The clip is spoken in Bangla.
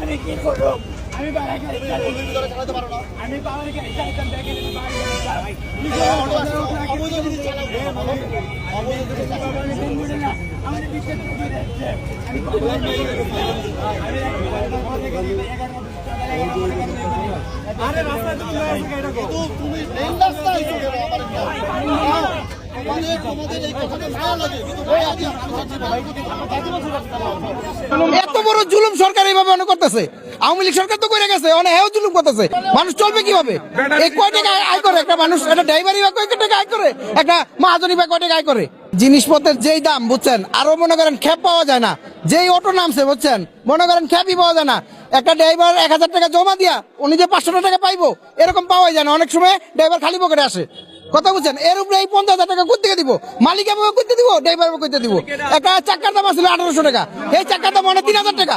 আমি কি করবো? আমি বাড়াই আমি বাবার গাড়ি চালাতাম দেখে আমার বিশেষ আরে রাস্তায় তুমি এত বড় জুলুম সরকার এইভাবে অনেক করতেছে। আওয়ামী লীগ সরকার তো করে গেছে, অনেক হেও জুলুম করতেছে। মানুষ চলবে কিভাবে? এই কয় টাকা আয় করে একটা মানুষ? একটা ড্রাইভারই বা কয় টাকা আয় করে? একটা মহাজনী বা কয় টাকা আয় করে? জিনিসপত্রের যেই দাম বুঝছেন, আরো মনে করেন খ্যাপ পাওয়া যায় না। যেই অটো নামছে বুঝছেন, মনে করেন খ্যাপই পাওয়া যায় না। একটা ড্রাইভার 1000 টাকা জমা দিয়া উনি যে 500 টাকা পাইবো এরকম পাওয়াই যায় না। অনেক সময় ড্রাইভার খালি পকেটে আসে। কথা বুঝছেন? এর উপরে এই 50,000 টাকা কোথা থেকে দিব? মালিক করতে দিব, ড্রাইভার করতে দিব। একটা চাকার দাম আসলে 1800 টাকা, এই চাকার দাম অনেক 3000 টাকা।